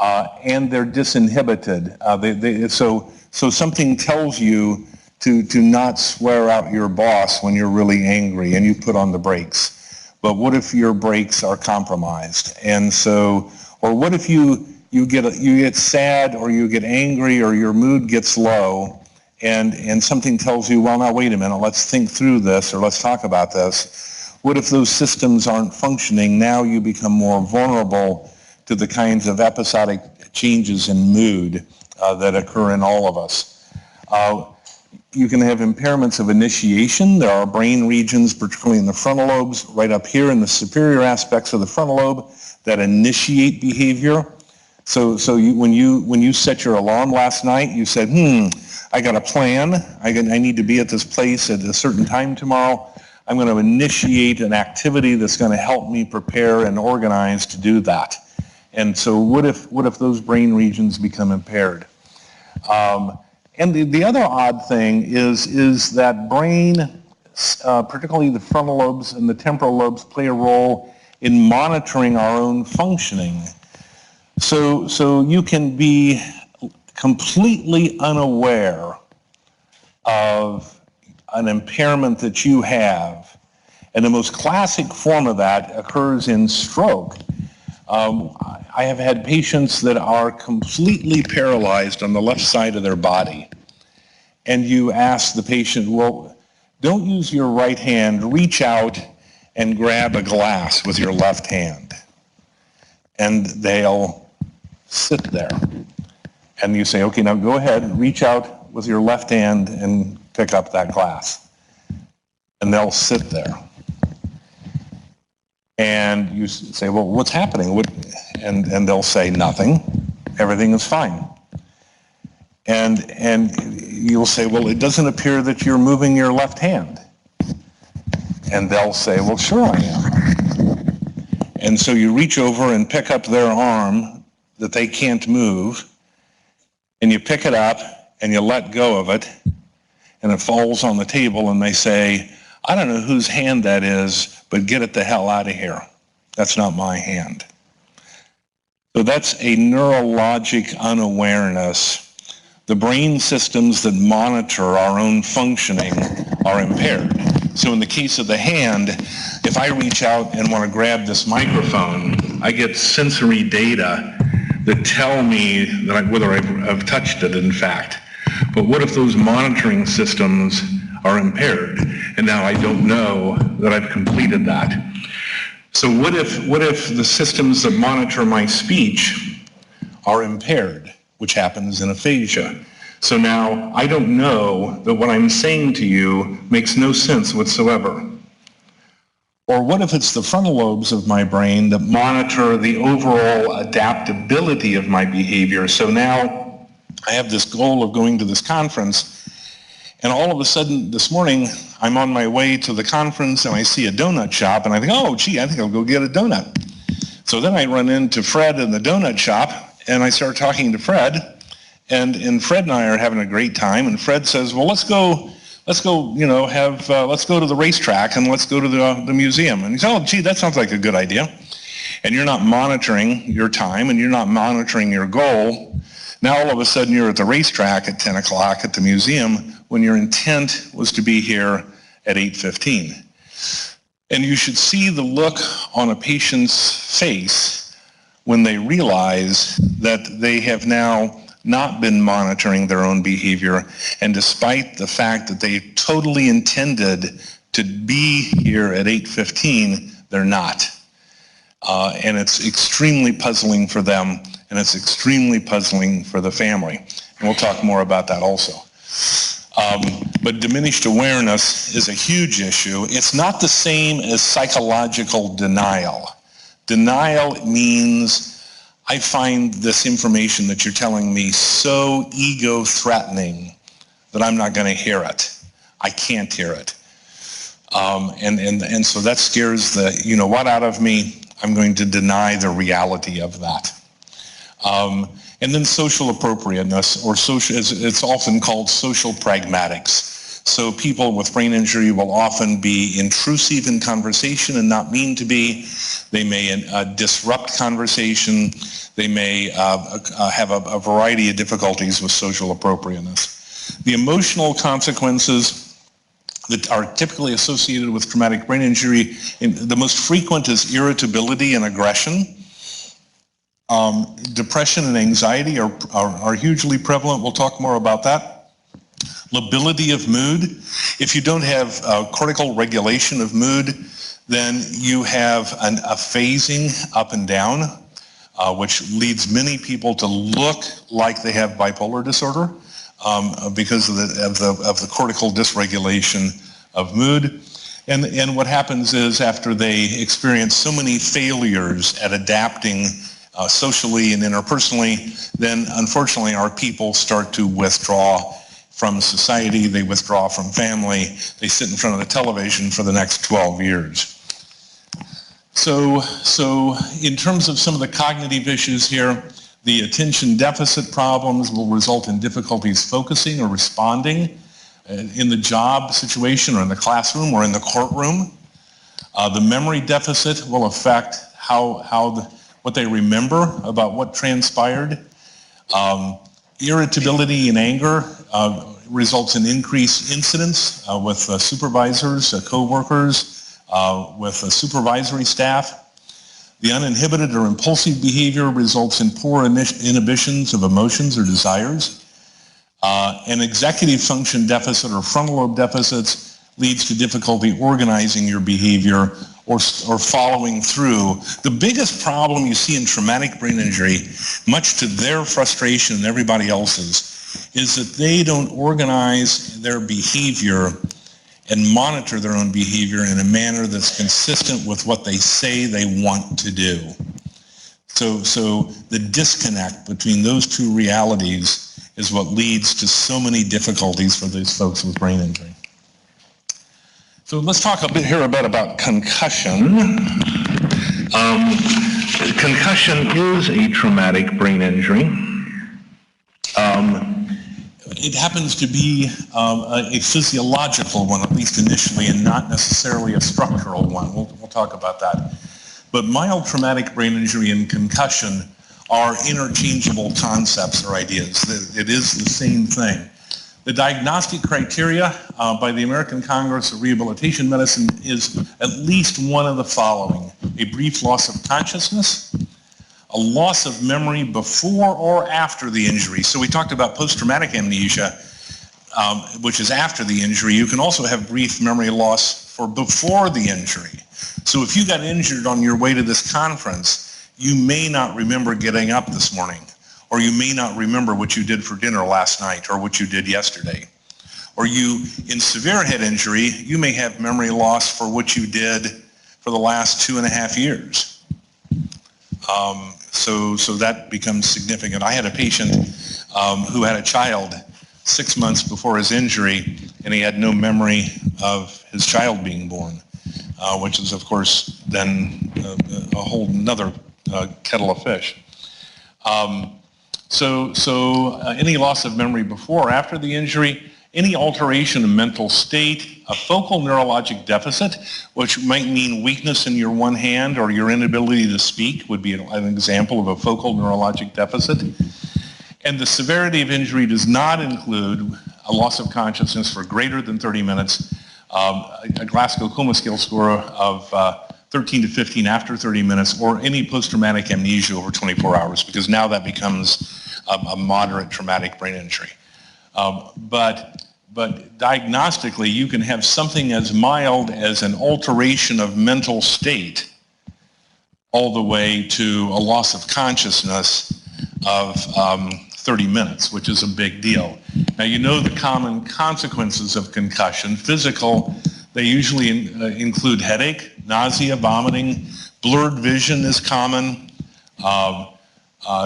And they're disinhibited. So something tells you to not swear out your boss when you're really angry and you put on the brakes. But what if your brakes are compromised? And so, or what if you get sad or you get angry or your mood gets low and something tells you, well, now wait a minute, let's think through this or let's talk about this. What if those systems aren't functioning? Now you become more vulnerable to the kinds of episodic changes in mood that occur in all of us. You can have impairments of initiation. There are brain regions, particularly in the frontal lobes, right up here in the superior aspects of the frontal lobe, that initiate behavior. So when you set your alarm last night, you said, I got a plan. I need to be at this place at a certain time tomorrow. I'm going to initiate an activity that's going to help me prepare and organize to do that. And so what if those brain regions become impaired? And the other odd thing is that brain, particularly the frontal lobes and the temporal lobes, play a role in monitoring our own functioning. So you can be completely unaware of an impairment that you have. And the most classic form of that occurs in stroke. I have had patients that are completely paralyzed on the left side of their body. And you ask the patient, well, don't use your right hand, reach out and grab a glass with your left hand. And they'll sit there. And you say, okay, now go ahead, reach out with your left hand and pick up that glass. And they'll sit there. And you say, well, what's happening? And they'll say, nothing. Everything is fine. And you'll say, well, it doesn't appear that you're moving your left hand. And they'll say, well, sure I am. And so you reach over and pick up their arm that they can't move, and you pick it up and you let go of it, and it falls on the table, and they say, I don't know whose hand that is, but get it the hell out of here. That's not my hand. So that's a neurologic unawareness. The brain systems that monitor our own functioning are impaired. So in the case of the hand, if I reach out and want to grab this microphone, I get sensory data that tell me that whether I've touched it, in fact. But what if those monitoring systems are impaired, and now I don't know that I've completed that? So what if the systems that monitor my speech are impaired, which happens in aphasia? So now I don't know that what I'm saying to you makes no sense whatsoever. Or what if it's the frontal lobes of my brain that monitor the overall adaptability of my behavior? So now I have this goal of going to this conference, and all of a sudden this morning I'm on my way to the conference and I see a donut shop and I think, oh gee, I think I'll go get a donut. So then I run into Fred in the donut shop and I start talking to Fred, and Fred and I are having a great time, and Fred says, well, let's go, let's go to the racetrack and let's go to the museum. And he says, oh gee, that sounds like a good idea. And you're not monitoring your time and you're not monitoring your goal. Now all of a sudden you're at the racetrack at 10 o'clock at the museum when your intent was to be here at 8:15. And you should see the look on a patient's face when they realize that they have now not been monitoring their own behavior, and despite the fact that they totally intended to be here at 8:15, they're not. And it's extremely puzzling for them, and it's extremely puzzling for the family. And we'll talk more about that also. But diminished awareness is a huge issue. It's not the same as psychological denial. Denial means I find this information that you're telling me so ego-threatening that I'm not going to hear it. I can't hear it. And so that scares the you-know-what out of me. I'm going to deny the reality of that. And then social appropriateness, or social, it's often called social pragmatics. So people with brain injury will often be intrusive in conversation and not mean to be. They may disrupt conversation. They may have a variety of difficulties with social appropriateness. The emotional consequences that are typically associated with traumatic brain injury, the most frequent is irritability and aggression. Depression and anxiety are hugely prevalent. We'll talk more about that. Lability of mood. If you don't have cortical regulation of mood, then you have a phasing up and down, which leads many people to look like they have bipolar disorder because of the cortical dysregulation of mood. And what happens is, after they experience so many failures at adapting socially and interpersonally, then unfortunately our people start to withdraw from society, they withdraw from family, they sit in front of the television for the next 12 years. So in terms of some of the cognitive issues here, the attention deficit problems will result in difficulties focusing or responding in the job situation or in the classroom or in the courtroom. The memory deficit will affect what they remember about what transpired. Irritability and anger results in increased incidence with supervisors, co-workers, with supervisory staff. The uninhibited or impulsive behavior results in poor inhibitions of emotions or desires. An executive function deficit or frontal lobe deficits leads to difficulty organizing your behavior or following through. The biggest problem you see in traumatic brain injury, much to their frustration and everybody else's, is that they don't organize their behavior and monitor their own behavior in a manner that's consistent with what they say they want to do. So the disconnect between those two realities is what leads to so many difficulties for these folks with brain injury. So let's talk a bit here about concussion. Concussion is a traumatic brain injury. It happens to be a physiological one, at least initially, and not necessarily a structural one. We'll talk about that. But mild traumatic brain injury and concussion are interchangeable concepts or ideas. It is the same thing. The diagnostic criteria by the American Congress of Rehabilitation Medicine is at least one of the following: a brief loss of consciousness, a loss of memory before or after the injury. So we talked about post-traumatic amnesia, which is after the injury. You can also have brief memory loss for before the injury. So if you got injured on your way to this conference, you may not remember getting up this morning, or you may not remember what you did for dinner last night or what you did yesterday. Or in severe head injury, you may have memory loss for what you did for the last 2.5 years. So that becomes significant. I had a patient who had a child 6 months before his injury, and he had no memory of his child being born, which is, of course, then a whole nother kettle of fish. So any loss of memory before or after the injury, any alteration in mental state, a focal neurologic deficit, which might mean weakness in your one hand or your inability to speak would be an example of a focal neurologic deficit. And the severity of injury does not include a loss of consciousness for greater than 30 minutes, a Glasgow Coma Scale score of 13 to 15 after 30 minutes, or any post-traumatic amnesia over 24 hours, because now that becomes a moderate traumatic brain injury. But diagnostically, you can have something as mild as an alteration of mental state all the way to a loss of consciousness of 30 minutes, which is a big deal. Now, you know the common consequences of concussion. Physical, they usually include headache, nausea, vomiting, blurred vision is common,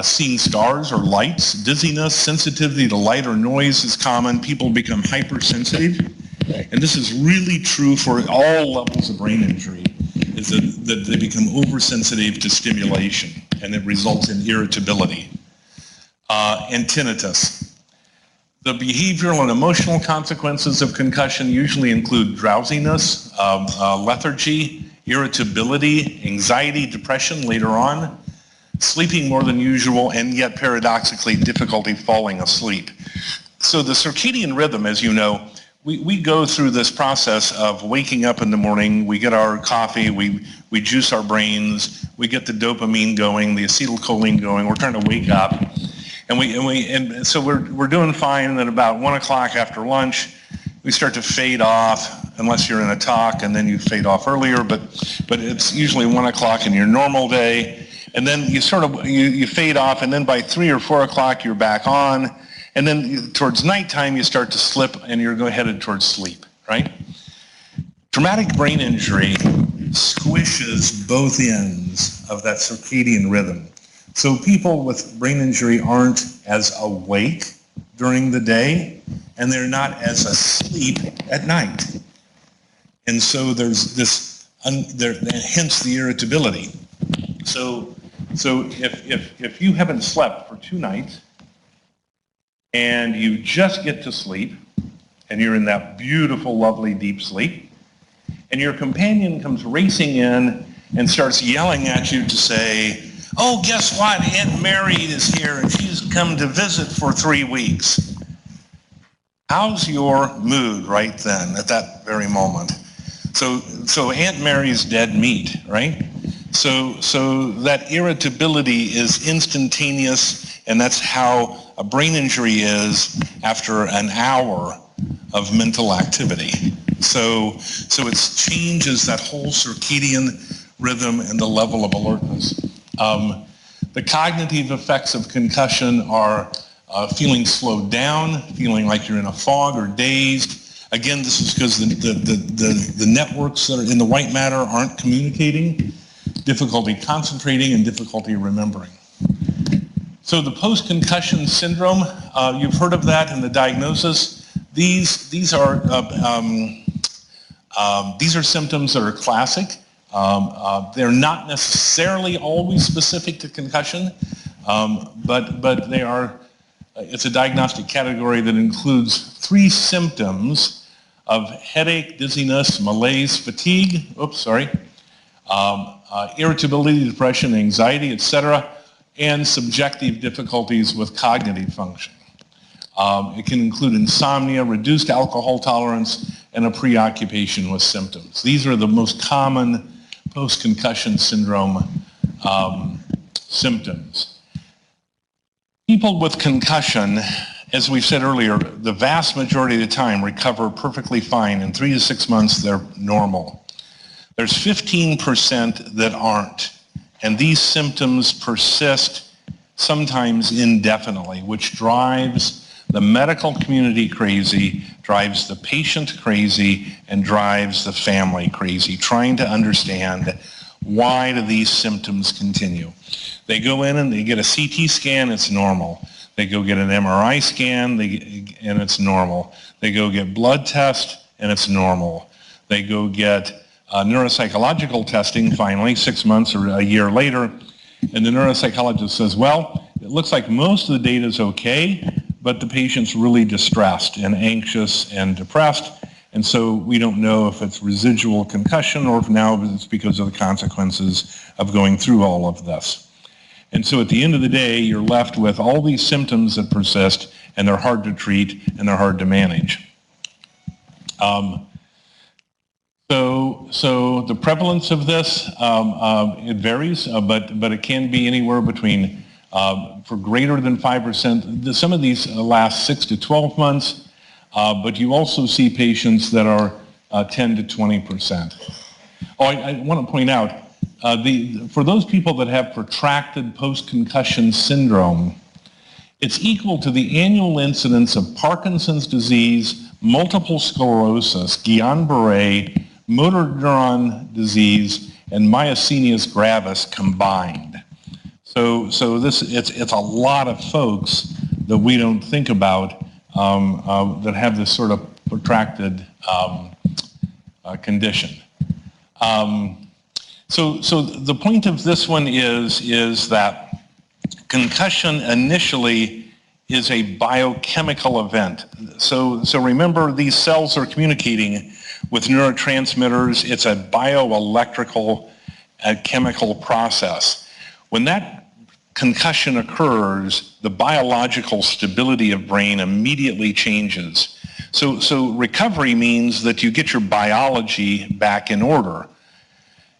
seeing stars or lights, dizziness, sensitivity to light or noise is common. People become hypersensitive, and this is really true for all levels of brain injury, is that they become oversensitive to stimulation, and it results in irritability. And tinnitus. The behavioral and emotional consequences of concussion usually include drowsiness, lethargy, irritability, anxiety, depression later on, sleeping more than usual, and yet paradoxically difficulty falling asleep. So the circadian rhythm, as you know, we go through this process of waking up in the morning, we get our coffee, we juice our brains, we get the dopamine going, the acetylcholine going, we're trying to wake up. And so we're doing fine, and then about 1 o'clock after lunch, we start to fade off, unless you're in a talk, and then you fade off earlier, but it's usually 1 o'clock in your normal day, and then you sort of, you fade off, and then by 3 or 4 o'clock, you're back on, and then towards nighttime, you start to slip, and you're headed towards sleep, right? Traumatic brain injury squishes both ends of that circadian rhythm. So people with brain injury aren't as awake during the day, and they're not as asleep at night. And so there's this, hence the irritability. So if you haven't slept for 2 nights, and you just get to sleep, and you're in that beautiful, lovely, deep sleep, and your companion comes racing in and starts yelling at you to say, "Oh, guess what? Aunt Mary is here, and she's come to visit for 3 weeks." How's your mood right then, at that very moment? So Aunt Mary's dead meat, right? So that irritability is instantaneous, and that's how a brain injury is after an hour of mental activity. So it changes that whole circadian rhythm and the level of alertness. The cognitive effects of concussion are feeling slowed down, feeling like you're in a fog or dazed. Again, this is because the networks that are in the white matter aren't communicating, difficulty concentrating, and difficulty remembering. So the post-concussion syndrome, you've heard of that in the diagnosis. These are symptoms that are classic. They're not necessarily always specific to concussion, but they are, it's a diagnostic category that includes 3 symptoms of headache, dizziness, malaise, fatigue, irritability, depression, anxiety, etc., and subjective difficulties with cognitive function. It can include insomnia, reduced alcohol tolerance, and a preoccupation with symptoms. These are the most common post-concussion syndrome symptoms. People with concussion, as we said earlier, the vast majority of the time recover perfectly fine. In 3 to 6 months, they're normal. There's 15% that aren't, and these symptoms persist sometimes indefinitely, which drives the medical community crazy, drives the patient crazy and drives the family crazy, trying to understand why do these symptoms continue. They go in and they get a CT scan, it's normal. They go get an MRI scan, and it's normal. They go get blood test, and it's normal. They go get neuropsychological testing, finally, 6 months or a year later, and the neuropsychologist says, well, it looks like most of the data is okay, but the patient's really distressed and anxious and depressed, and so we don't know if it's residual concussion or if now it's because of the consequences of going through all of this. And so at the end of the day, you're left with all these symptoms that persist, and they're hard to treat and they're hard to manage. So the prevalence of this, it varies, but it can be anywhere between, for greater than 5%, some of these last 6 to 12 months, but you also see patients that are 10 to 20%. Oh, I want to point out, for those people that have protracted post-concussion syndrome, it's equal to the annual incidence of Parkinson's disease, multiple sclerosis, Guillain-Barré, motor neuron disease, and myasthenia gravis combined. So it's a lot of folks that we don't think about that have this sort of protracted condition. So the point of this one is that concussion initially is a biochemical event. So remember, these cells are communicating with neurotransmitters. It's a bioelectrical chemical process. When that concussion occurs, the biological stability of brain immediately changes. So recovery means that you get your biology back in order.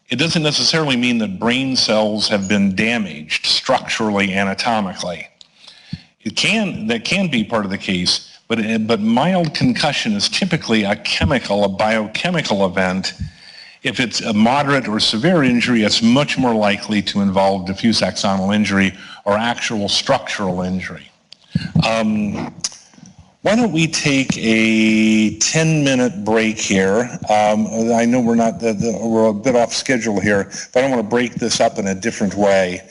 It doesn't necessarily mean that brain cells have been damaged structurally, anatomically. That can be part of the case, but mild concussion is typically a biochemical event. If it's a moderate or severe injury, it's much more likely to involve diffuse axonal injury or actual structural injury. Why don't we take a 10-minute break here? I know we're a bit off schedule here, but I want to break this up in a different way.